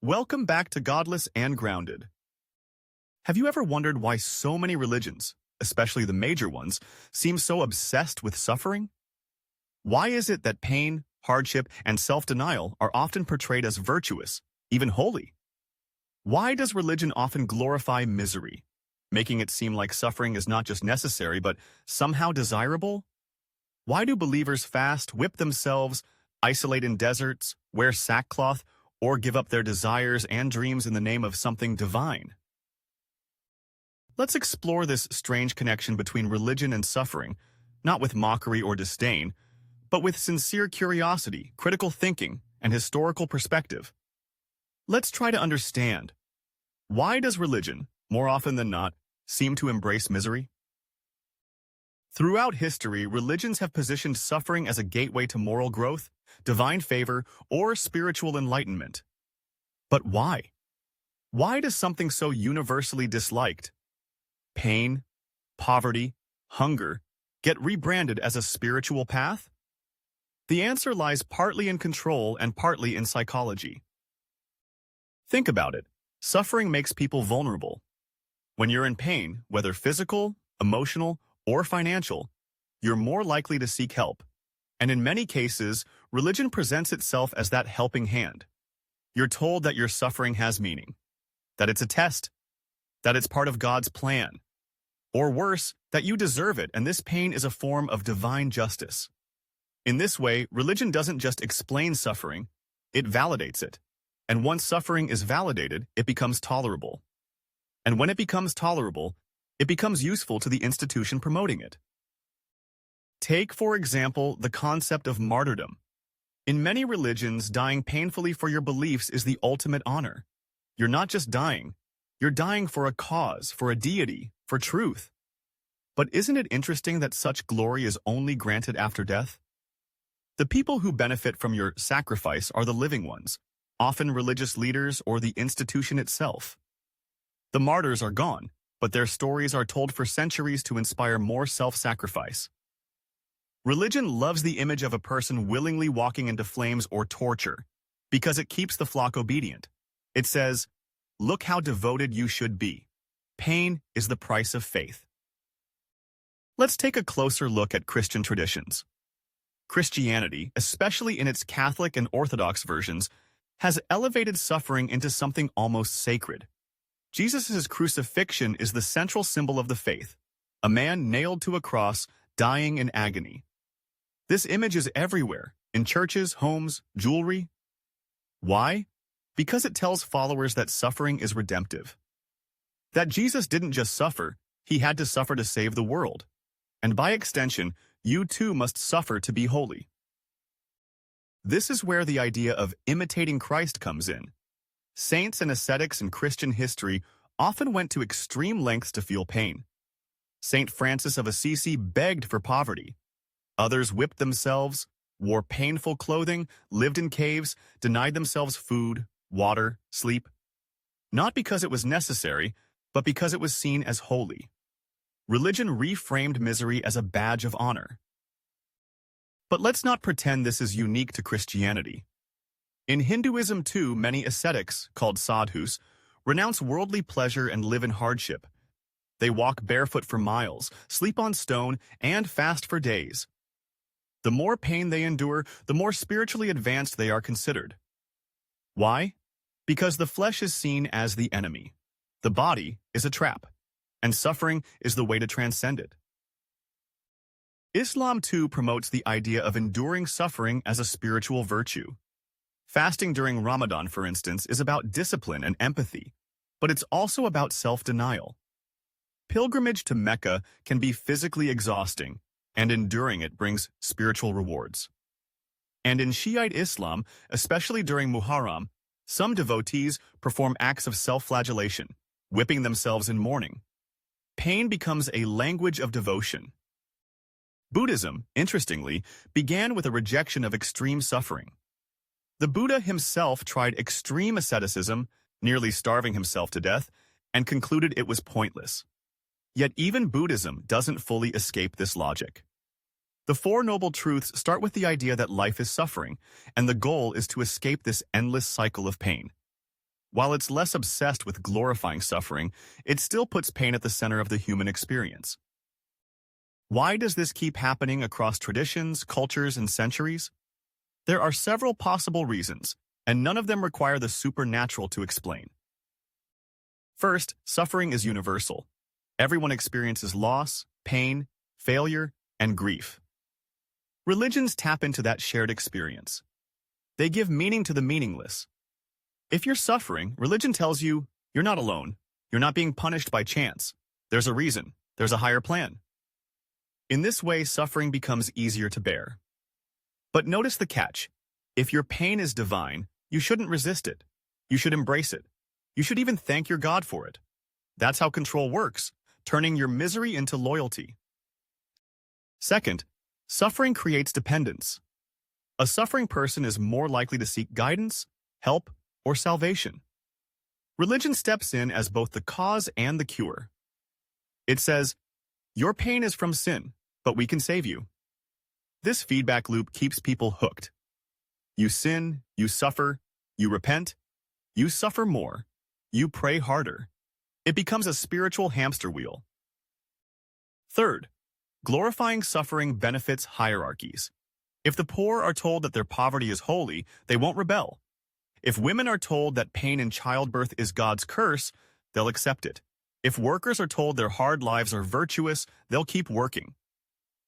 Welcome back to Godless and Grounded. Have you ever wondered why so many religions, especially the major ones, seem so obsessed with suffering? Why is it that pain, hardship, and self-denial are often portrayed as virtuous, even holy? Why does religion often glorify misery, making it seem like suffering is not just necessary but somehow desirable? Why do believers fast, whip themselves, isolate in deserts, wear sackcloth, or give up their desires and dreams in the name of something divine? Let's explore this strange connection between religion and suffering, not with mockery or disdain, but with sincere curiosity, critical thinking, and historical perspective. Let's try to understand, why does religion, more often than not, seem to embrace misery? Throughout history, religions have positioned suffering as a gateway to moral growth, divine favor, or spiritual enlightenment. But why? Why does something so universally disliked, pain, poverty, hunger, get rebranded as a spiritual path? The answer lies partly in control and partly in psychology. Think about it. Suffering makes people vulnerable. When you're in pain, whether physical, emotional, or financial, you're more likely to seek help. And in many cases, religion presents itself as that helping hand. You're told that your suffering has meaning, that it's a test, that it's part of God's plan, or worse, that you deserve it and this pain is a form of divine justice. In this way, religion doesn't just explain suffering, it validates it. And once suffering is validated, it becomes tolerable. And when it becomes tolerable, it becomes useful to the institution promoting it. Take, for example, the concept of martyrdom. In many religions, dying painfully for your beliefs is the ultimate honor. You're not just dying, you're dying for a cause, for a deity, for truth. But isn't it interesting that such glory is only granted after death? The people who benefit from your sacrifice are the living ones, often religious leaders or the institution itself. The martyrs are gone, but their stories are told for centuries to inspire more self-sacrifice. Religion loves the image of a person willingly walking into flames or torture because it keeps the flock obedient. It says, "Look how devoted you should be. Pain is the price of faith." Let's take a closer look at Christian traditions. Christianity, especially in its Catholic and Orthodox versions, has elevated suffering into something almost sacred. Jesus' crucifixion is the central symbol of the faith, a man nailed to a cross, dying in agony. This image is everywhere, in churches, homes, jewelry. Why? Because it tells followers that suffering is redemptive. That Jesus didn't just suffer, he had to suffer to save the world. And by extension, you too must suffer to be holy. This is where the idea of imitating Christ comes in. Saints and ascetics in Christian history often went to extreme lengths to feel pain. Saint Francis of Assisi begged for poverty. Others whipped themselves, wore painful clothing, lived in caves, denied themselves food, water, sleep. Not because it was necessary, but because it was seen as holy. Religion reframed misery as a badge of honor. But let's not pretend this is unique to Christianity. In Hinduism too, many ascetics, called sadhus, renounce worldly pleasure and live in hardship. They walk barefoot for miles, sleep on stone, and fast for days. The more pain they endure, the more spiritually advanced they are considered. Why? Because the flesh is seen as the enemy. The body is a trap, and suffering is the way to transcend it. Islam too promotes the idea of enduring suffering as a spiritual virtue. Fasting during Ramadan, for instance, is about discipline and empathy, but it's also about self-denial. Pilgrimage to Mecca can be physically exhausting, and enduring it brings spiritual rewards. And in Shiite Islam, especially during Muharram, some devotees perform acts of self-flagellation, whipping themselves in mourning. Pain becomes a language of devotion. Buddhism, interestingly, began with a rejection of extreme suffering. The Buddha himself tried extreme asceticism, nearly starving himself to death, and concluded it was pointless. Yet even Buddhism doesn't fully escape this logic. The Four Noble Truths start with the idea that life is suffering, and the goal is to escape this endless cycle of pain. While it's less obsessed with glorifying suffering, it still puts pain at the center of the human experience. Why does this keep happening across traditions, cultures, and centuries? There are several possible reasons, and none of them require the supernatural to explain. First, suffering is universal. Everyone experiences loss, pain, failure, and grief. Religions tap into that shared experience. They give meaning to the meaningless. If you're suffering, religion tells you you're not alone. You're not being punished by chance. There's a reason. There's a higher plan. In this way, suffering becomes easier to bear. But notice the catch. If your pain is divine, you shouldn't resist it. You should embrace it. You should even thank your God for it. That's how control works, turning your misery into loyalty. Second, suffering creates dependence. A suffering person is more likely to seek guidance, help, or salvation. Religion steps in as both the cause and the cure. It says, your pain is from sin, but we can save you. This feedback loop keeps people hooked. You sin, you suffer, you repent, you suffer more, you pray harder. It becomes a spiritual hamster wheel. Third, glorifying suffering benefits hierarchies. If the poor are told that their poverty is holy, they won't rebel. If women are told that pain in childbirth is God's curse, they'll accept it. If workers are told their hard lives are virtuous, they'll keep working.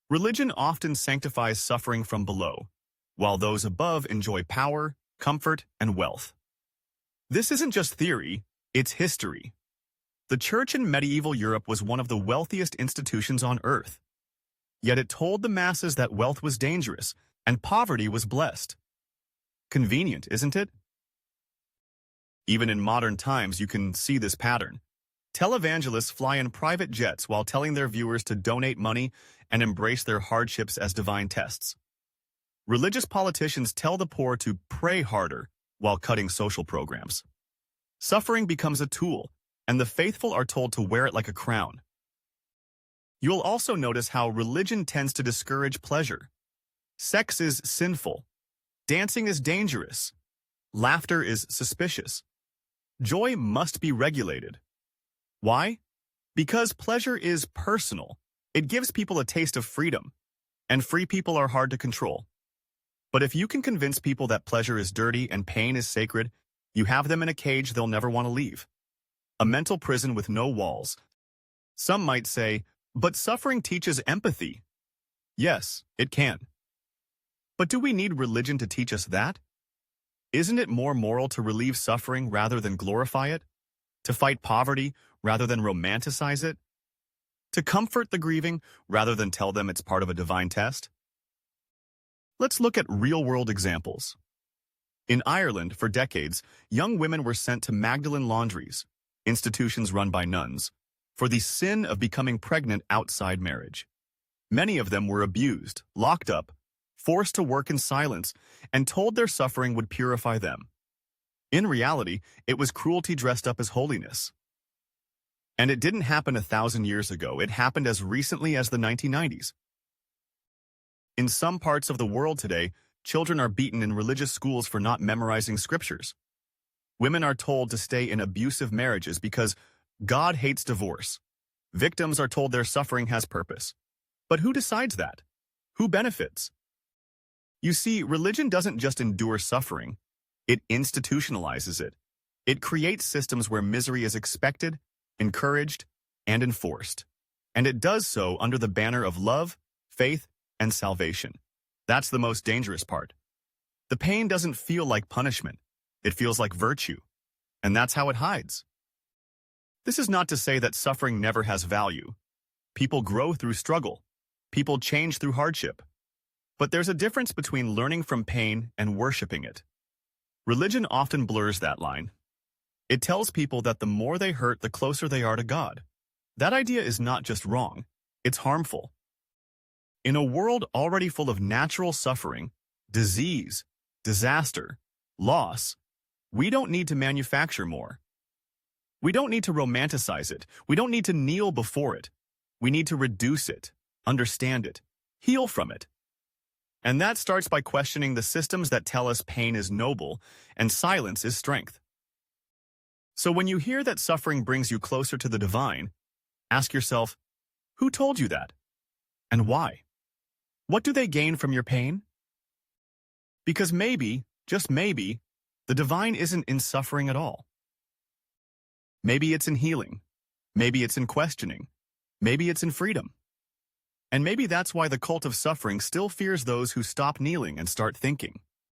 Religion often sanctifies suffering from below, while those above enjoy power, comfort, and wealth. This isn't just theory, it's history. The church in medieval Europe was one of the wealthiest institutions on earth. Yet it told the masses that wealth was dangerous and poverty was blessed. Convenient, isn't it? Even in modern times, you can see this pattern. Televangelists fly in private jets while telling their viewers to donate money and embrace their hardships as divine tests. Religious politicians tell the poor to pray harder while cutting social programs. Suffering becomes a tool, and the faithful are told to wear it like a crown. You'll also notice how religion tends to discourage pleasure. Sex is sinful. Dancing is dangerous. Laughter is suspicious. Joy must be regulated. Why? Because pleasure is personal. It gives people a taste of freedom, and free people are hard to control. But if you can convince people that pleasure is dirty and pain is sacred, you have them in a cage they'll never want to leave. A mental prison with no walls. Some might say, but suffering teaches empathy. Yes, it can. But do we need religion to teach us that? Isn't it more moral to relieve suffering rather than glorify it? To fight poverty rather than romanticize it? To comfort the grieving rather than tell them it's part of a divine test? Let's look at real-world examples. In Ireland, for decades, young women were sent to Magdalene laundries, institutions run by nuns, for the sin of becoming pregnant outside marriage. Many of them were abused, locked up, forced to work in silence, and told their suffering would purify them. In reality, it was cruelty dressed up as holiness. And it didn't happen 1,000 years ago. It happened as recently as the 1990s. In some parts of the world today, children are beaten in religious schools for not memorizing scriptures. Women are told to stay in abusive marriages because God hates divorce. Victims are told their suffering has purpose. But who decides that? Who benefits? You see, religion doesn't just endure suffering. It institutionalizes it. It creates systems where misery is expected, encouraged, and enforced. And it does so under the banner of love, faith, and salvation. That's the most dangerous part. The pain doesn't feel like punishment. It feels like virtue. And that's how it hides. This is not to say that suffering never has value. People grow through struggle. People change through hardship. But there's a difference between learning from pain and worshiping it. Religion often blurs that line. It tells people that the more they hurt, the closer they are to God. That idea is not just wrong, it's harmful. In a world already full of natural suffering, disease, disaster, loss, we don't need to manufacture more. We don't need to romanticize it. We don't need to kneel before it. We need to reduce it, understand it, heal from it. And that starts by questioning the systems that tell us pain is noble and silence is strength. So when you hear that suffering brings you closer to the divine, ask yourself, who told you that? And why? What do they gain from your pain? Because maybe, just maybe, the divine isn't in suffering at all. Maybe it's in healing. Maybe it's in questioning. Maybe it's in freedom. And maybe that's why the cult of suffering still fears those who stop kneeling and start thinking.